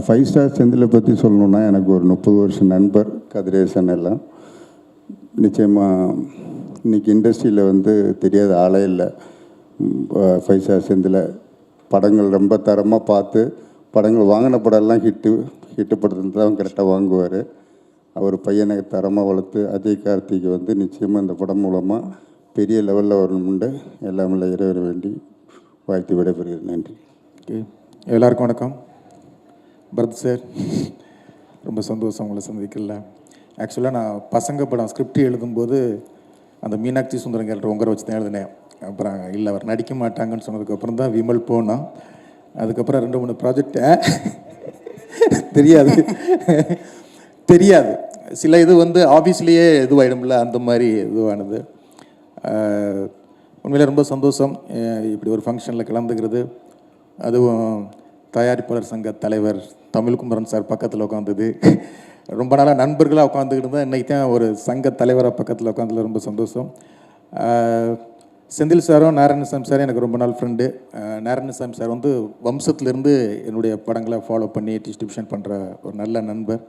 Five star செந்திலை பற்றி சொல்லணுன்னா எனக்கு ஒரு 30 வருஷம் நண்பர் கதிரேசன் எல்லாம். நிச்சயமாக இன்றைக்கி இண்டஸ்ட்ரியில் வந்து தெரியாத ஆளே இல்லை. ஃபைவ் ஸ்டார் செந்தில் படங்கள் ரொம்ப தரமாக பார்த்து படங்கள் வாங்கின படம்லாம் ஹிட்டு படத்தில் தான் கரெக்டாக வாங்குவார். அவர் பையனை தரமாக வளர்த்து அஜய் கார்த்திக் வந்து நிச்சயமாக இந்த படம் மூலமாக பெரிய லெவலில் வரணும்னு எல்லாம் இறைவர வேண்டி வாழ்த்து விடைபெறுகிறேன். நன்றி. எல்லாருக்கும் வணக்கம். பரத் சார், ரொம்ப சந்தோஷம் உங்களை சந்திக்கல. ஆக்சுவலாக நான் பசங்க படம் ஸ்கிரிப்ட் எழுதும்போது அந்த மீனாட்சி சுந்தரம் கேரக்டர் உங்கரை வச்சு தான் எழுதினேன். அப்புறம் இல்லை அவர் நடிக்க மாட்டாங்கன்னு சொன்னதுக்கப்புறம் தான் விமல் போனோம். அதுக்கப்புறம் 2-3 ப்ராஜெக்ட் தெரியாது சில இது வந்து ஆஃபீஸ்லேயே இதுவாகிடும்ல, அந்த மாதிரி இதுவானது. உண்மையிலே ரொம்ப சந்தோஷம் இப்படி ஒரு ஃபங்க்ஷனில் கலந்துக்கிறது. அதுவும் தயாரிப்பாளர் சங்க தலைவர் தமிழ்குமரன் சார் பக்கத்தில் உட்காந்துது. ரொம்ப நாளாக நண்பர்களாக உட்காந்துக்கிட்டு இருந்தால் இன்றைக்கி தான் ஒரு சங்க தலைவராக பக்கத்தில் உட்காந்துல ரொம்ப சந்தோஷம். செந்தில் சாரும் நாராயணசாமி சாரும் எனக்கு ரொம்ப நாள் ஃப்ரெண்டு. நாராயணசாமி சார் வந்து வம்சத்துலேருந்து என்னுடைய படங்களை ஃபாலோ பண்ணி டிஸ்ட்ரிபியூஷன் பண்ணுற ஒரு நல்ல நண்பர்.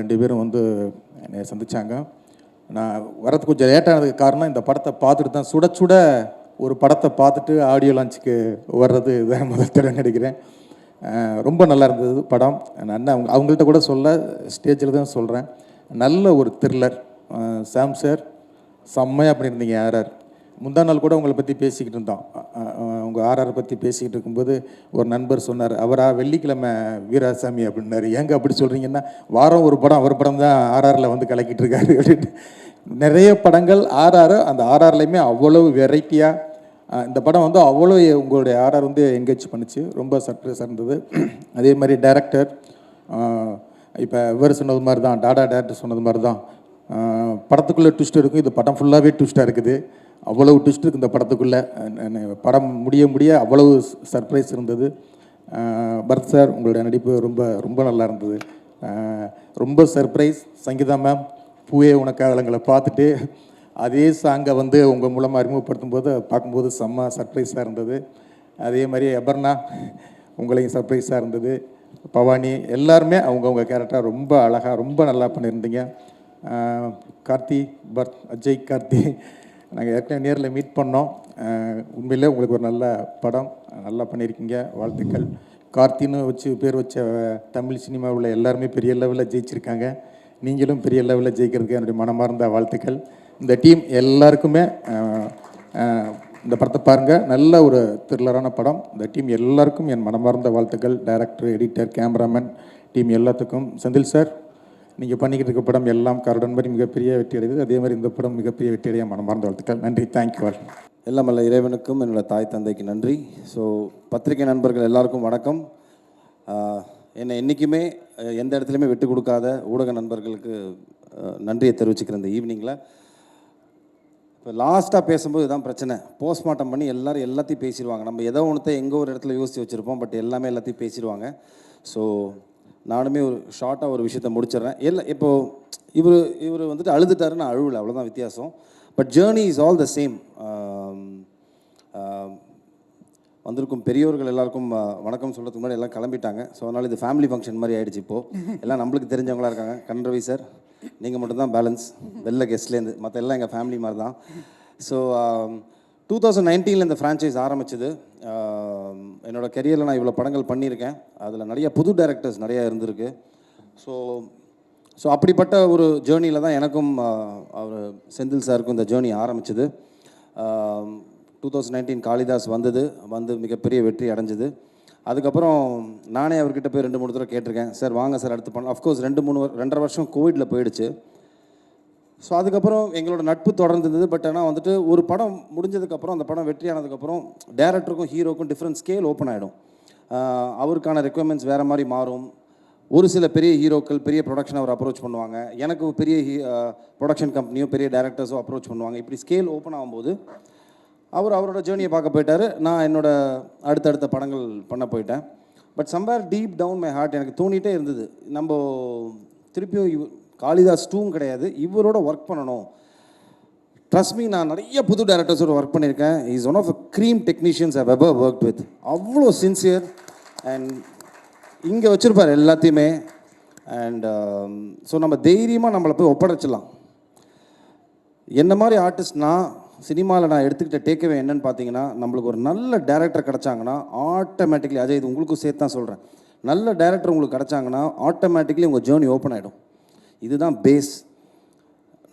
2 பேரும் வந்து என்னை சந்தித்தாங்க. நான் வரது கொஞ்சம் லேட்டானதுக்கு காரணம் இந்த படத்தை பார்த்துட்டு தான் சுட சுட ஒரு படத்தை பார்த்துட்டு ஆடியோ லான்ச்சுக்கு வர்றது இதான் முதல் தடவை நினைக்கிறேன். ரொம்ப நல்லா இருந்தது படம். நான் அவங்கள்ட்ட கூட சொல்ல ஸ்டேஜில் தான் சொல்கிறேன். நல்ல ஒரு த்ரில்லர். சாம் சார் செம்மையாக பண்ணியிருந்தீங்க. ஆர்ஆர் முந்தா நாள் கூட உங்களை பற்றி பேசிக்கிட்டு இருந்தோம். உங்கள் ஆர்ஆரை பற்றி பேசிக்கிட்டு இருக்கும்போது ஒரு நண்பர் சொன்னார், அவரா வெள்ளிக்கிழமை வீராசாமி அப்படின்னாரு. ஏங்க அப்படி சொல்கிறீங்கன்னா, வாரம் ஒரு படம் அவர் படம் தான் ஆர்ஆரில் வந்து கலக்கிட்டு இருக்காரு அப்படின்னு. நிறைய படங்கள் ஆர்ஆர், அந்த ஆர்ஆர்லையுமே அவ்வளவு வெரைட்டியாக இந்த படம் வந்து அவ்வளோ உங்களுடைய ஆர்ஆர் வந்து என்கேஜ் பண்ணிச்சு. ரொம்ப சர்ப்ரைஸாக இருந்தது. அதே மாதிரி டைரக்டர் இப்போ இவர் சொன்னது மாதிரி தான், டாடா டேரக்டர் சொன்னது மாதிரி தான், படத்துக்குள்ளே ட்விஸ்ட் இருக்கும். இது படம் ஃபுல்லாகவே ட்விஸ்ட்டாக இருக்குது. அவ்வளவு ட்விஸ்ட் இருக்குது இந்த படத்துக்குள்ளே. படம் முடிய அவ்வளவு சர்ப்ரைஸ் இருந்தது. பரத் சார், உங்களுடைய நடிப்பு ரொம்ப ரொம்ப நல்லா இருந்தது. ரொம்ப சர்ப்ரைஸ். சங்கீதா மேம், பூவே உனக்காகங்களை பார்த்துட்டு அதே சாங்கை வந்து உங்கள் மூலமாக அறிமுகப்படுத்தும் போது பார்க்கும்போது செம்ம சர்ப்ரைஸாக இருந்தது. அதே மாதிரி அபர்ணா, உங்களையும் சர்ப்ரைஸாக இருந்தது. பவானி, எல்லாருமே அவங்கவுங்க கேரக்டராக ரொம்ப அழகாக ரொம்ப நல்லா பண்ணியிருந்தீங்க. கார்த்தி, அஜய் கார்த்தி, நாங்கள் ஏற்கனவே நேரில் மீட் பண்ணோம். உண்மையிலே உங்களுக்கு ஒரு நல்ல படம் நல்லா பண்ணியிருக்கீங்க. வாழ்த்துக்கள். கார்த்தின்னு பேர் வச்ச தமிழ் சினிமாவில் எல்லாருமே பெரிய லெவலில் ஜெயிச்சிருக்காங்க. நீங்களும் பெரிய லெவலில் ஜெயிக்கிறதுக்கு என்னுடைய மனமார்ந்த வாழ்த்துக்கள். இந்த டீம் எல்லாருக்குமே இந்த படத்தை பாருங்கள். நல்ல ஒரு த்ரில்லரான படம். இந்த டீம் எல்லாருக்கும் என் மனமார்ந்த வாழ்த்துக்கள். டைரக்டர், எடிட்டர், கேமராமேன் டீம் எல்லாத்துக்கும். செந்தில் சார், நீங்கள் பண்ணிக்கிட்டு இருக்க படம் எல்லாம் கருடன் மாதிரி மிகப்பெரிய வெற்றி அடையுது. அதே மாதிரி இந்த படம் மிகப்பெரிய வெற்றி அடைய மனமார்ந்த வாழ்த்துக்கள். நன்றி. Thank you all. எல்லாம் அல்ல இறைவனுக்கும் என்னோட தாய் தந்தைக்கு நன்றி. ஸோ பத்திரிகை நண்பர்கள் எல்லாருக்கும் வணக்கம். என்னை என்றைக்குமே எந்த இடத்துலையுமே விட்டு கொடுக்காத ஊடக நண்பர்களுக்கு நன்றியை தெரிவிச்சுக்கிறேன் இந்த ஈவினிங்கில். இப்போ லாஸ்ட்டாக பேசும்போது இதுதான் பிரச்சனை. போஸ்ட்மார்ட்டம் பண்ணி எல்லோரும் எல்லாத்தையும் பேசிடுவாங்க. நம்ம ஏதோ ஒன்றத்தை எங்கே ஒரு இடத்துல யோசித்து வச்சுருப்போம், பட் எல்லாமே எல்லாத்தையும் பேசிடுவாங்க. ஸோ நானுமே ஒரு ஷார்ட்டாக ஒரு விஷயத்தை முடிச்சிடுறேன். இப்போது இவர் வந்துட்டு அழுதுட்டாருன்னு நான் அழுவலை, அவ்வளோதான் வித்தியாசம். But journey is all the same. வந்திருக்கும் பெரியோர்கள் எல்லாருக்கும் வணக்கம் சொல்கிறதுக்கு முன்னாடி எல்லாம் கிளம்பிட்டாங்க. ஸோ அதனால் இது ஃபேமிலி ஃபங்க்ஷன் மாதிரி ஆகிடுச்சு. இப்போது எல்லாம் நம்மளுக்கு தெரிஞ்சவங்களாக இருக்காங்க. கண்ரவி சார், நீங்கள் மட்டும்தான் பேலன்ஸ் வெளில கெஸ்ட்லேருந்து, மற்ற எல்லாம் எங்கள் ஃபேமிலி மாதிரி தான். ஸோ 2019 இந்த ஃப்ரான்ச்சைஸ் ஆரம்பிச்சது. என்னோடய கெரியரில் நான் இவ்வளோ படங்கள் பண்ணியிருக்கேன். அதில் நிறைய புது டைரக்டர்ஸ் நிறையா இருந்திருக்கு. ஸோ அப்படிப்பட்ட ஒரு ஜேர்னியில் தான் எனக்கும் அவர் செந்தில் சாருக்கும் இந்த ஜேர்னி ஆரம்பிச்சது. 2019 காளிதாஸ் வந்து மிகப்பெரிய வெற்றி அடைஞ்சது. அதுக்கப்புறம் நானே அவர்கிட்ட போய் 2-3 தடவை கேட்டிருக்கேன், சார் வாங்க சார் அடுத்து பண்ணலாம். அஃப்கோர்ஸ் 2-2.5 வருஷம் கோவிடில் போயிடுச்சு. ஸோ அதுக்கப்புறம் எங்களோட நட்பு தொடர்ந்துருந்தது. பட் ஆனால் வந்துட்டு ஒரு படம் முடிஞ்சதுக்கப்புறம், அந்த படம் வெற்றி ஆனதுக்கப்புறம் டேரக்டருக்கும் ஹீரோக்கும் டிஃப்ரெண்ட் ஸ்கேல் ஓப்பன் ஆகிடும். அவருக்கான ரெக்குவயர்மெண்ட்ஸ் வேறு மாதிரி மாறும். ஒரு சில பெரிய ஹீரோக்கள் பெரிய ப்ரொடக்ஷன் அவர் அப்ரோச் பண்ணுவாங்க, எனக்கு பெரிய ப்ரொடக்ஷன் கம்பெனியோ பெரிய டேரக்டர்ஸோ அப்ரோச் பண்ணுவாங்க. இப்படி ஸ்கேல் ஓப்பன் ஆகும்போது அவரோட ஜேர்னியை பார்க்க போயிட்டார். நான் என்னோடய அடுத்தடுத்த படங்கள் பண்ண போயிட்டேன். But somewhere deep down my heart எனக்கு தோணிகிட்டே இருந்தது, நம்ம திருப்பியும் காளிதாஸ் 2 கிடையாது, இவரோட ஒர்க் பண்ணணும். ட்ரஸ்ட் மீ, நான் நிறைய புது டேரக்டர்ஸோட ஒர்க் பண்ணியிருக்கேன். Is one of the cream technicians I have ever worked with. அவ்வளோ சின்சியர். அண்ட் இங்கே வச்சுருப்பார் எல்லாத்தையுமே. அண்ட் ஸோ நம்ம தைரியமாக நம்மளை போய் ஒப்படைச்சிடலாம். என்ன மாதிரி ஆர்டிஸ்ட்னா சினிமாவில் நான் எடுத்துக்கிட்ட டேக்அவே என்னன்னு பார்த்தீங்கன்னா, நம்மளுக்கு ஒரு நல்ல டேரக்டர் கிடச்சாங்கன்னா ஆட்டோமேட்டிக்லி, அஜய் இது உங்களுக்கும் சேர்த்து தான் சொல்கிறேன், நல்ல டேரக்டர் உங்களுக்கு கிடச்சாங்கன்னா ஆட்டோமேட்டிக்லி உங்கள் ஜேர்னி ஓப்பன் ஆகிடும். இதுதான் பேஸ்.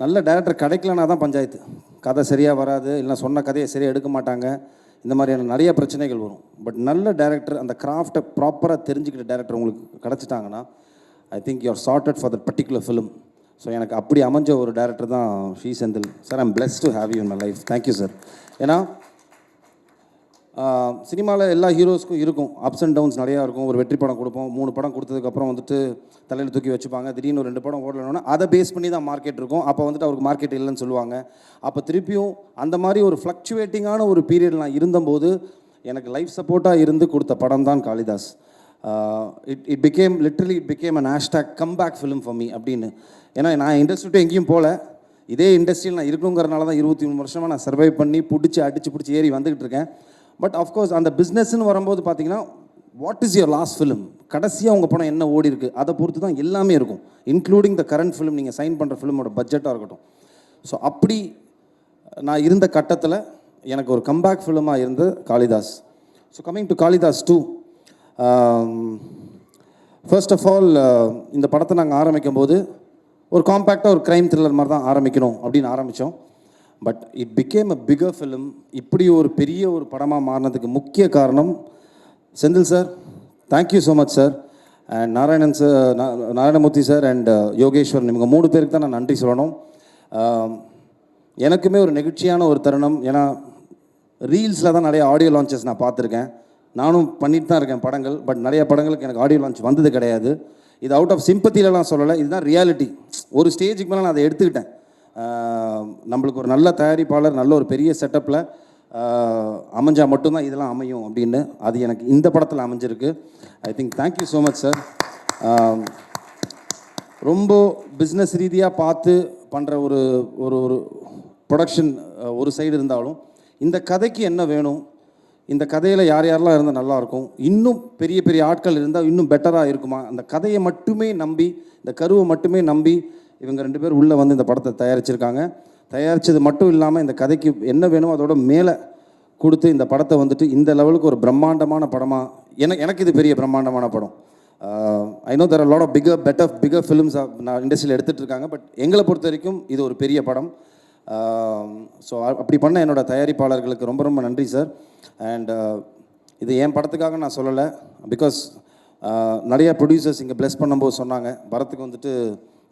நல்ல டேரக்டர் கிடைக்கலனா தான் பஞ்சாயத்து. கதை சரியாக வராது, இல்லைனா சொன்ன கதையை சரியாக எடுக்க மாட்டாங்க, இந்த மாதிரியான நிறைய பிரச்சனைகள் வரும். பட் நல்ல டேரக்டர், அந்த கிராஃப்டை ப்ராப்பராக தெரிஞ்சுக்கிட்ட டேரக்டர் உங்களுக்கு கிடச்சிட்டாங்கன்னா I think you are sorted for that particular film. So எனக்கு அப்படி அமைஞ்ச ஒரு டேரக்டர் தான் Shri Senthil sir. I'm blessed to have you in my life. Thank you sir. ஏன்னா சினிமாவில் எல்லா ஹீரோஸ்க்கும் இருக்கும் அப்ஸ் அண்ட் டவுன்ஸ் நிறையா இருக்கும். ஒரு வெற்றி படம் கொடுப்போம், 3 படம் கொடுத்ததுக்கப்புறம் வந்துட்டு தலையில் தூக்கி வச்சுப்பாங்க. திடீர்னு ஒரு 2 படம் ஓடலன்னா அதை பேஸ் பண்ணி தான் மார்க்கெட் இருக்கும். அப்போ வந்துட்டு அவருக்கு மார்க்கெட் இல்லைன்னு சொல்லுவாங்க. அப்போ திருப்பியும் அந்த மாதிரி ஒரு ஃப்ளக்சுவேட்டிங்கான ஒரு பீரியட் நான் இருந்தபோது எனக்கு லைஃப் சப்போர்ட்டாக இருந்து கொடுத்த படம் தான் Kalidas. It became an hashtag comeback film for me அப்படின்னு. ஏன்னா நான் இண்டஸ்ட்ரி எங்கேயும் போகல, இதே இண்டஸ்ட்ரியில் நான் இருக்கணுங்கிறனால தான் 23 வருஷமாக நான் சர்வை பண்ணி அடிச்சு ஏறி வந்துக்கிட்டு இருக்கேன். பட் ஆஃப்கோர்ஸ் அந்த பிஸ்னஸ்ன்னு வரும்போது பார்த்தீங்கன்னா, what is your last film, கடைசியாக உங்கள் படம் என்ன ஓடி இருக்குது, அதை பொறுத்து தான் எல்லாமே இருக்கும். இன்க்ளூடிங் த கரண்ட் ஃபிலிம், நீங்கள் சைன் பண்ணுற ஃபிலிமோட பட்ஜெட்டாக இருக்கட்டும். ஸோ அப்படி நான் இருந்த கட்டத்தில் எனக்கு ஒரு கம்பேக் ஃபிலிமாக இருந்து Kalidas. So coming to Kalidas 2, first of all இந்த படத்தை நாங்கள் ஆரம்பிக்கும் போது ஒரு காம்பேக்டாக ஒரு க்ரைம் த்ரில்லர் மாதிரி தான் ஆரம்பிக்கணும் அப்படின்னு ஆரம்பித்தோம். But it became a bigger film. இப்படி ஒரு பெரிய ஒரு படமாக மாறினதுக்கு முக்கிய காரணம் Senthil sir. Thank you so much sir. And Narayanamurthy sir and Yogeswaran, இவங்க 3 பேருக்கு தான் நான் நன்றி சொல்லணும். எனக்குமே ஒரு நெகிழ்ச்சியான ஒரு தருணம். ஏன்னா ரீல்ஸில் தான் நிறைய ஆடியோ லான்ச்சஸ் நான் பார்த்துருக்கேன், நானும் பண்ணிட்டு தான் இருக்கேன் படங்கள். பட் நிறைய படங்களுக்கு எனக்கு ஆடியோ லான்ச் வந்தது கிடையாது. இது அவுட் ஆஃப் சிம்பத்திலலாம் சொல்லலை, இதுதான் ரியாலிட்டி. ஒரு ஸ்டேஜுக்கு மேலே நான் அதை எடுத்துக்கிட்டேன். நம்மளுக்கு ஒரு நல்ல தயாரிப்பாளர், நல்ல ஒரு பெரிய செட்டப்பில் அமைஞ்சால் மட்டும்தான் இதெல்லாம் அமையும் அப்படின்னு. அது எனக்கு இந்த படத்தில் அமைஞ்சிருக்கு. I think thank you so much sir. ரொம்ப பிஸ்னஸ் ரீதியாக பார்த்து பண்ணுற ஒரு ஒரு ப்ரொடக்ஷன் ஒரு சைடு இருந்தாலும், இந்த கதைக்கு என்ன வேணும், இந்த கதையில் யாரெல்லாம் இருந்தால் நல்லாயிருக்கும், இன்னும் பெரிய பெரிய ஆட்கள் இருந்தால் இன்னும் பெட்டராக இருக்குமா, அந்த கதையை மட்டுமே நம்பி, இந்த கருவை மட்டுமே நம்பி இவங்க 2 பேர் உள்ளே வந்து இந்த படத்தை தயாரிச்சிருக்காங்க. தயாரித்தது மட்டும் இல்லாமல் இந்த கதைக்கு என்ன வேணுமோ அதோட மேலே கொடுத்து இந்த படத்தை வந்துட்டு இந்த லெவலுக்கு ஒரு பிரம்மாண்டமான படமாக, எனக்கு இது பெரிய பிரம்மாண்டமான படம். I know there are lot of bigger films நான் இண்டஸ்ட்ரியில் எடுத்துகிட்டு இருக்காங்க. பட் எங்களை பொறுத்த வரைக்கும் இது ஒரு பெரிய படம். ஸோ அப்படி பண்ண என்னோட தயாரிப்பாளர்களுக்கு ரொம்ப ரொம்ப நன்றி சார். அண்ட் இது என் படத்துக்காக நான் சொல்லலை, பிகாஸ் நிறையா ப்ரொடியூசர்ஸ் இங்கே ப்ளெஸ் பண்ணும்போது சொன்னாங்க, பரத்துக்கு வந்துட்டு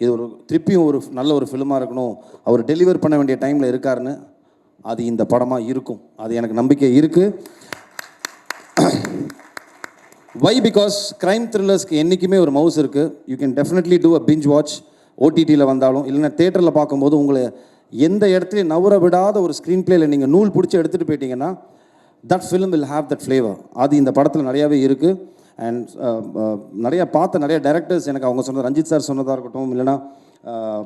இது ஒரு திருப்பியும் ஒரு நல்ல ஒரு ஃபிலிமாக இருக்கணும், அவர் டெலிவர் பண்ண வேண்டிய டைமில் இருக்காருன்னு. அது இந்த படமாக இருக்கும், அது எனக்கு நம்பிக்கை இருக்குது. வை? பிகாஸ் க்ரைம் த்ரில்லர்ஸ்க்கு என்றைக்குமே ஒரு மவுஸ் இருக்குது. You can definitely do a binge watch. ஓடிடியில் வந்தாலும் இல்லைன்னா தேட்டரில் பார்க்கும்போது உங்களை எந்த இடத்துலையும் நவர விடாத ஒரு ஸ்க்ரீன் பிளேயில் நீங்கள் நூல் பிடிச்சி எடுத்துகிட்டு போயிட்டீங்கன்னா that film will have that flavour. அது இந்த படத்தில் நிறையாவே இருக்குது. அண்ட் நிறையா பார்த்த நிறைய டைரக்டர்ஸ் எனக்கு அவங்க சொன்னது, ரஞ்சித் சார் சொன்னதாக இருக்கட்டும், இல்லைனா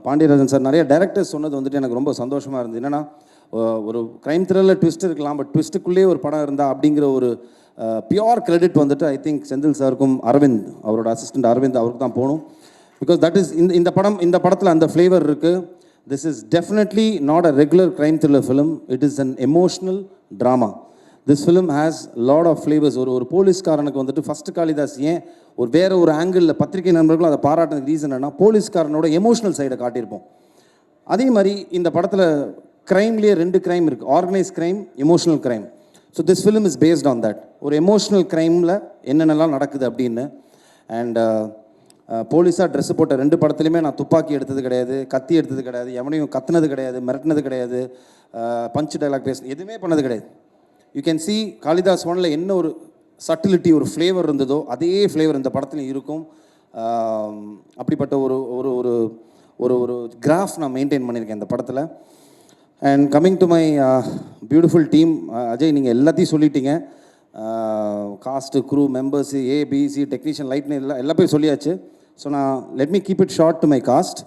பாண்டியராஜன் சார், நிறைய டைரக்டர்ஸ் சொன்னது வந்துட்டு எனக்கு ரொம்ப சந்தோஷமாக இருந்தது. என்னென்னா ஒரு க்ரைம் த்ரில்லர் ட்விஸ்ட் இருக்கலாம், பட் ட்விஸ்ட்டுக்குள்ளேயே ஒரு படம் இருந்தால் அப்படிங்கிற ஒரு பியோர் கிரெடிட் வந்துட்டு ஐ திங்க் செந்தில் சாருக்கும் அரவிந்த், அவரோட அசிஸ்டன்ட் அரவிந்த், அவருக்கு தான் போகணும். பிகாஸ் தட் இஸ் இந்த படத்தில் அந்த ஃப்ளேவர் இருக்குது. This is definitely not a regular crime thriller film. It is an emotional drama. This film has a lot of flavors. ஒரு போலீஸ்காரனுக்கு வந்துட்டு ஃபஸ்ட்டு காளிதாஸ் ஏன் வேற ஒரு ஆங்கிளில் பத்திரிகை நண்பர்களும் அதை பாராட்டினதுக்கு ரீசன் என்ன, போலீஸ்காரனோட எமோஷனல் சைடை காட்டியிருப்போம். அதே மாதிரி இந்த படத்தில் க்ரைம்லேயே 2 க்ரைம் இருக்குது, organise crime, emotional crime. So this film is based on that. ஒரு எமோஷனல் க்ரைமில் என்னென்னலாம் நடக்குது அப்படின்னு. அண்ட் போலீஸாக ட்ரெஸ்ஸு போட்ட 2 படத்துலையுமே நான் துப்பாக்கி எடுத்தது கிடையாது, கத்தி எடுத்தது கிடையாது, எவனையும் கத்துனது கிடையாது, மிரட்டினது கிடையாது, பஞ்ச் டைலாக் எதுவுமே பண்ணது கிடையாது. யூ கேன் சி காளிதாஸ் 1ல் என்ன ஒரு சட்டிலிட்டி, ஒரு ஃப்ளேவர் இருந்ததோ அதே ஃப்ளேவர் இந்த படத்துலையும் இருக்கும். அப்படிப்பட்ட ஒரு ஒரு ஒரு ஒரு ஒரு கிராஃப் நான் மெயின்டைன் பண்ணியிருக்கேன் இந்த படத்தில். And coming to my beautiful team, Ajay நீங்கள் எல்லாத்தையும் சொல்லிட்டீங்க. Cast, crew, members, ABC, technician, லைட்னு எல்லா பேரும் சொல்லியாச்சு. ஸோ நான் let me keep it short to my cast.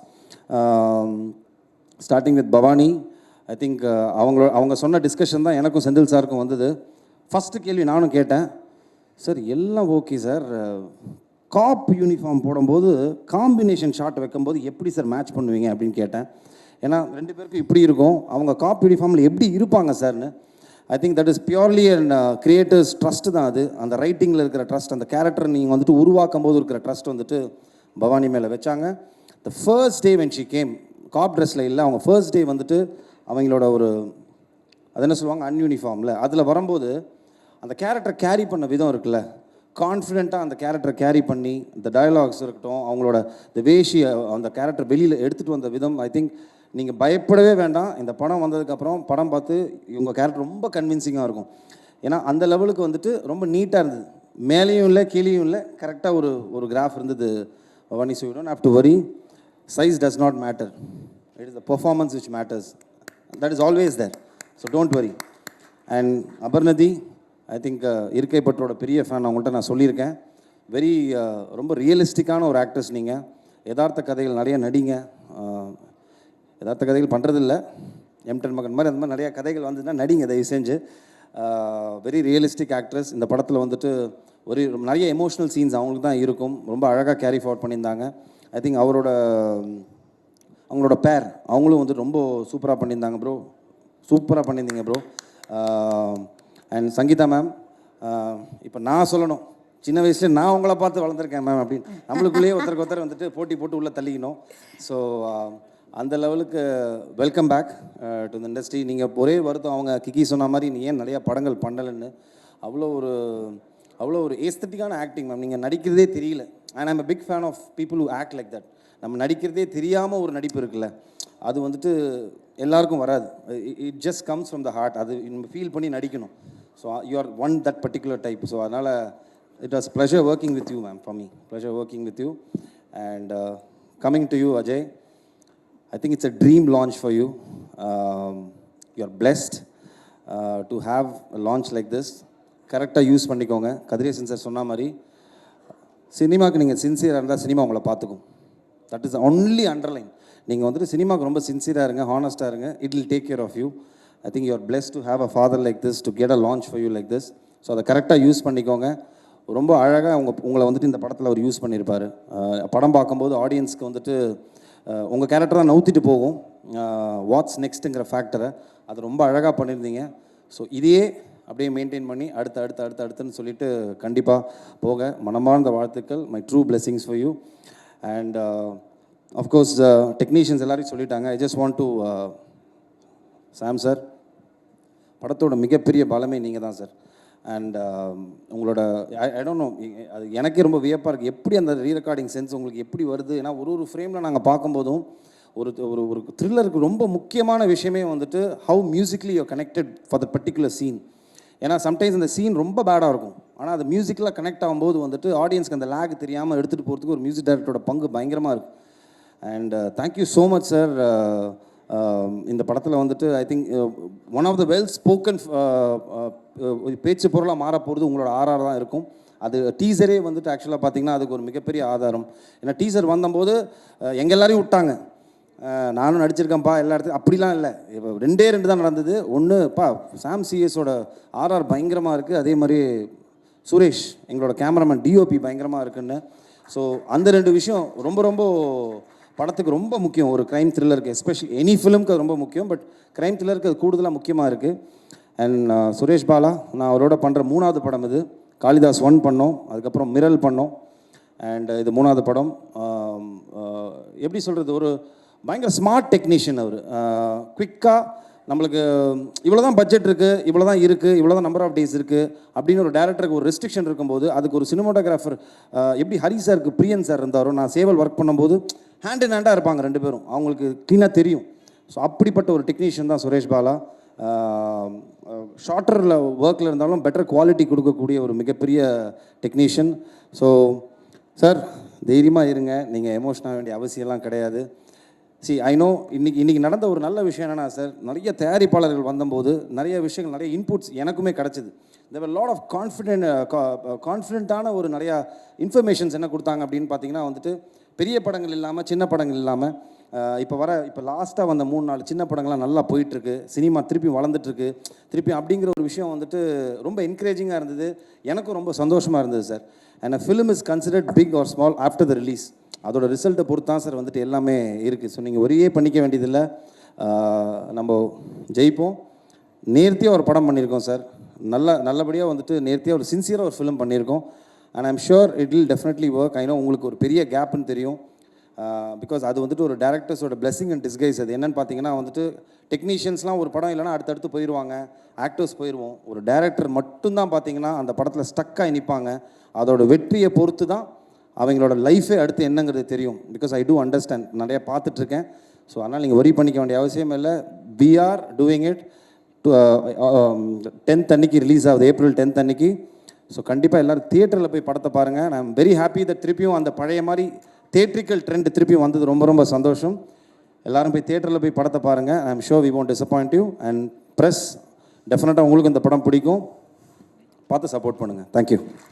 Starting with Bhavani. I think அவங்க சொன்ன டிஸ்கஷன் தான் எனக்கும் செந்தில் சாருக்கும் வந்தது. ஃபஸ்ட்டு கேள்வி நானும் கேட்டேன், சார் எல்லாம் ஓகே சார், காப் யூனிஃபார்ம் போடும்போது காம்பினேஷன் ஷாட் வைக்கும்போது எப்படி சார் மேட்ச் பண்ணுவீங்க அப்படின்னு கேட்டேன். ஏன்னா 2 பேருக்கும் இப்படி இருக்கும், அவங்க காப் யூனிஃபார்மில் எப்படி இருப்பாங்க சார்னு. I think that is purely and creators trust தான் அது. அந்த ரைட்டிங்கில் இருக்கிற ட்ரஸ்ட், அந்த கேரக்டர் நீங்கள் வந்துட்டு உருவாக்கும் போது இருக்கிற ட்ரஸ்ட் வந்துட்டு பவானி மேலே வச்சாங்க. The first day when she came, cop ட்ரெஸ்ஸில் இல்லை, அவங்க ஃபர்ஸ்ட் டே வந்துட்டு அவங்களோட ஒரு அது என்ன சொல்லுவாங்க அன்யூனிஃபார்மில் அதில் வரும்போது அந்த கேரக்டர் கேரி பண்ண விதம் இருக்குல்ல, கான்ஃபிடென்ட்டாக அந்த கேரக்டரை கேரி பண்ணி இந்த டயலாக்ஸ் இருக்கட்டும், அவங்களோட இந்த வேஷி அந்த கேரக்டர் வெளியில் எடுத்துகிட்டு வந்த விதம், ஐ திங்க் நீங்கள் பயப்படவே வேண்டாம். இந்த படம் வந்ததுக்கப்புறம் படம் பார்த்து இவங்க கேரக்டர் ரொம்ப கன்வின்சிங்காக இருக்கும். ஏன்னா அந்த லெவலுக்கு வந்துட்டு ரொம்ப நீட்டாக இருந்தது, மேலேயும் இல்லை கீழேயும் இல்லை, கரெக்டாக ஒரு கிராஃப் இருந்தது Bhavani. So you don't have to worry, size does not matter, it is the performance which matters, that is always there. So don't worry. And Aparnathi, I think இருக்கை பற்றோட பெரிய ஃபேன், அவங்கள்ட்ட நான் சொல்லியிருக்கேன். வெரி ரொம்ப ரியலிஸ்டிக்கான ஒரு ஆக்ட்ரஸ் நீங்கள். யதார்த்த கதைகள் நிறைய நடிங்க. யதார்த்த கதைகள் பண்ணுறதில்ல, M10 மகன் மாதிரி அந்த மாதிரி நிறையா கதைகள் வந்ததுன்னா நடிங்க தயவு செஞ்சு. Very realistic actress. இந்த படத்தில் வந்துட்டு ஒரு நிறைய எமோஷ்னல் சீன்ஸ் அவங்களுக்கு தான் இருக்கும், ரொம்ப அழகாக கேரி ஃபார்வர்ட் பண்ணியிருந்தாங்க. ஐ திங்க் அவங்களோட பேர் அவங்களும் வந்துட்டு ரொம்ப சூப்பராக பண்ணியிருந்தாங்க ப்ரோ, சூப்பராக பண்ணியிருந்தீங்க ப்ரோ. அண்ட் சங்கீதா மேம், இப்போ நான் சொல்லணும், சின்ன வயசுல நான் உங்களை பார்த்து வளர்ந்துருக்கேன் மேம் அப்படின்னு நம்மளுக்குள்ளேயே ஒருத்தருக்கு ஒருத்தர் வந்துட்டு போட்டி போட்டு உள்ளே தள்ளிக்கணும். ஸோ அந்த லெவலுக்கு welcome back to the industry. நீங்கள் ஒரே வருத்தம், அவங்க கிக்கி சொன்ன மாதிரி நீ ஏன் நிறையா படங்கள் பண்ணலைன்னு. அவ்வளோ ஒரு ஏஸ்தட்டிக்கான ஆக்டிங் மேம், நீங்கள் நடிக்கிறதே தெரியல. And I'm a big fan of people who act like that. நம்ம நடிக்கிறதே தெரியாமல் ஒரு நடிப்பு இருக்குல்ல, அது வந்துட்டு எல்லாருக்கும் வராது. It just comes from the heart. அது நம்ம ஃபீல் பண்ணி நடிக்கணும். So you are one that particular type. So அதனால் it was pleasure working with you ma'am, for me pleasure working with you. And coming to you Ajay, I think it's a dream launch for you. You're blessed to have a launch like this. கரெக்டாக use பண்ணிக்கோங்க. Kathiresan sir சொன்ன மாதிரி சினிமாவுக்கு நீங்கள் சின்சியராக இருந்தால் cinema உங்களை பார்த்துக்கும். That is only underline. நீங்கள் வந்துட்டு சினிமாவுக்கு ரொம்ப சின்சியராக இருங்க, ஹானஸ்ட்டாக இருங்க, it will take care of you. I think you are blessed to have a father like this, to get a launch for you like this. So அதை கரெக்டாக யூஸ் பண்ணிக்கோங்க. ரொம்ப அழகாக உங்களை வந்துட்டு இந்த படத்தில் அவர் யூஸ் பண்ணியிருப்பார். படம் பார்க்கும்போது ஆடியன்ஸ்க்கு வந்துட்டு உங்கள் கேரக்டர் தான் நவுத்திட்டு போகும், வாட்ஸ் நெக்ஸ்ட்டுங்கிற ஃபேக்டரை அது ரொம்ப அழகாக பண்ணியிருந்தீங்க. ஸோ இதையே அப்படியே மெயின்டைன் பண்ணி அடுத்துன்னு சொல்லிட்டு கண்டிப்பாக போக மனமார்ந்த வாழ்த்துக்கள். My true blessings for you. And of course technicians எல்லாரையும் சொல்லிட்டாங்க. I just want to Sam sir, படத்தோட மிகப்பெரிய பலமே நீங்கள் தான் சார். அண்ட் உங்களோட ஐ டோன்ட் நோ, அது எனக்கே ரொம்ப வியப்பாக இருக்குது, எப்படி அந்த ரீரெக்கார்டிங் சென்ஸ் உங்களுக்கு எப்படி வருது. ஏன்னா ஒரு ஃப்ரேமில் நாங்கள் பார்க்கும்போதும் ஒரு த்ரில்லருக்கு ரொம்ப முக்கியமான விஷயமே வந்துட்டு how musically you connected for the particular scene. ஏன்னா சம்டைம்ஸ் அந்த சீன் ரொம்ப பேடாக இருக்கும், ஆனால் அது மியூசிக்கில் கனெக்ட் ஆகும்போது வந்துட்டு ஆடியன்ஸ்க்கு அந்த லேக் தெரியாமல் எடுத்துகிட்டு போகிறதுக்கு ஒரு மியூசிக் டைரக்டரோட பங்கு பயங்கரமாக இருக்குது. And thank you so much sir. இந்த படத்தில் வந்துட்டு I think one of the well spoken பேச்சு பொருளாக மாறப்போகிறது உங்களோட ஆர்ஆர் தான் இருக்கும். அது டீசரே வந்துட்டு ஆக்சுவலாக பார்த்தீங்கன்னா அதுக்கு ஒரு மிகப்பெரிய ஆதாரம். ஏன்னா டீசர் வந்தபோது எங்கள் எல்லாரையும் விட்டாங்க, நானும் நடிச்சிருக்கேன்ப்பா எல்லா இடத்துலையும், அப்படிலாம் இல்லை. இப்போ 2 தான் நடந்தது. ஒன்றுப்பா சாம் சிஎஸோட ஆர்ஆர் பயங்கரமாக இருக்குது, அதே மாதிரி சுரேஷ் எங்களோட கேமராமேன் டிஓபி பயங்கரமாக இருக்குன்னு. ஸோ அந்த 2 விஷயம் ரொம்ப ரொம்ப படத்துக்கு ரொம்ப முக்கியம். ஒரு க்ரைம் த்ரில்லருக்கு, எஸ்பெஷலி எனி ஃபிலிம்க்கு அது ரொம்ப முக்கியம், பட் க்ரைம் த்ரில்லருக்கு அது கூடுதலாக முக்கியமாக இருக்குது. அண்ட் சுரேஷ் பாலா, நான் அவரோட பண்ணுற 3வது படம் இது. காளிதாஸ் 1 பண்ணோம், அதுக்கப்புறம் மிரல் பண்ணோம், அண்ட் இது 3வது படம். எப்படி சொல்கிறது, ஒரு பயங்கர ஸ்மார்ட் டெக்னீஷியன் அவர். குவிக்காக நம்மளுக்கு இவ்வளோ தான் பட்ஜெட் இருக்குது, இவ்வளோ தான் இருக்குது, இவ்வளோ தான் நம்பர் ஆஃப் டேஸ் இருக்குது அப்படின்னு ஒரு டேரக்டருக்கு ஒரு ரெஸ்ட்ரிக்ஷன் இருக்கும்போது அதுக்கு ஒரு சினிமாட்டோகிராஃபர் எப்படி ஹரி சாருக்கு பிரியன் சார் இருந்தாரோ, நான் சேவல் ஒர்க் பண்ணும்போது ஹேண்ட் இன் ஹேண்டாக இருப்பாங்க 2 பேரும், அவங்களுக்கு க்ளீனாக தெரியும். ஸோ அப்படிப்பட்ட ஒரு டெக்னீஷியன் தான் சுரேஷ் பாலா. ஷார்ட்டரில் ஒர்க்கில் இருந்தாலும் பெட்டர் குவாலிட்டி கொடுக்கக்கூடிய ஒரு மிகப்பெரிய டெக்னீஷியன். ஸோ சார் தைரியமாக இருங்க, நீங்கள் எமோஷனாக வேண்டிய அவசியம்லாம் கிடையாது. ஐ நோ இன்னைக்கு நடந்த ஒரு நல்ல விஷயம் என்னென்னா சார், நிறைய தயாரிப்பாளர்கள் வந்தபோது நிறைய விஷயங்கள், நிறைய இன்புட்ஸ் எனக்குமே கிடச்சிது. தேர் லாட் ஆஃப் கான்ஃபிடென்ட்டான ஒரு நிறையா இன்ஃபர்மேஷன்ஸ் என்ன கொடுத்தாங்க அப்படின்னு பார்த்தீங்கன்னா வந்துட்டு, பெரிய படங்கள் இல்லாமல் சின்ன படங்கள் இல்லாமல் இப்போ லாஸ்ட்டாக வந்த 3-4 சின்ன படங்கள்லாம் நல்லா போயிட்டுருக்கு, சினிமா திருப்பி வளர்ந்துட்டுருக்கு, திருப்பி அப்படிங்கிற ஒரு விஷயம் வந்துட்டு ரொம்ப என்கரேஜிங்காக இருந்தது. எனக்கும் ரொம்ப சந்தோஷமாக இருந்தது sir. And a film is considered big or small after the release. அதோட ரிசல்ட்டை பொறுத்து தான் சார் வந்துட்டு எல்லாமே இருக்குது. ஸோ நீங்கள் ஒரே பண்ணிக்க வேண்டியதில்லை, நம்ம ஜெயிப்போம். நேர்த்தியாக ஒரு படம் பண்ணியிருக்கோம் சார், நல்லபடியாக வந்துட்டு நேர்த்தியாக ஒரு சின்சியராக ஒரு ஃபிலிம் பண்ணியிருக்கோம். And I'm sure it will definitely work. I know உங்களுக்கு ஒரு பெரிய கேப்புன்னு தெரியும், பிகாஸ் அது வந்துட்டு ஒரு டேரக்டர்ஸோட பிளெஸிங் அண்ட் டிஸ்கைஸ். அது என்னென்னு பார்த்தீங்கன்னா வந்துட்டு, டெக்னீஷியன்ஸ்லாம் ஒரு படம் இல்லைனா அடுத்தடுத்து போயிடுவாங்க, ஆக்டர்ஸ் போயிடுவோம். ஒரு டேரக்டர் மட்டும்தான் பார்த்தீங்கன்னா அந்த படத்தில் ஸ்டக்காகி நிற்பாங்க. அதோட வெற்றியை பொறுத்து தான் அவங்களோட லைஃபே அடுத்து என்னங்கிறது தெரியும். பிகாஸ் ஐ டூ அண்டர்ஸ்டாண்ட், நிறையா பார்த்துட்ருக்கேன். ஸோ அதனால் நீங்கள் ஒரி பண்ணிக்க வேண்டிய அவசியம் இல்லை. We are doing it. 10th அன்னைக்கு ரிலீஸ் ஆகுது, April 10th அன்னைக்கு. ஸோ கண்டிப்பாக எல்லோரும் தியேட்டரில் போய் படத்தை பாருங்கள். நான் ஐம் வெரி ஹாப்பி தட் திருப்பியும் அந்த பழைய மாதிரி தியேட்ரிக்கல் ட்ரெண்ட் திருப்பியும் வந்தது ரொம்ப ரொம்ப சந்தோஷம். எல்லோரும் போய் தியேட்டரில் போய் படத்தை பாருங்கள். I am sure we won't disappoint you. And press டெஃபினட்டாக உங்களுக்கு இந்த படம் பிடிக்கும், பார்த்து சப்போர்ட் பண்ணுங்கள். தேங்க்யூ.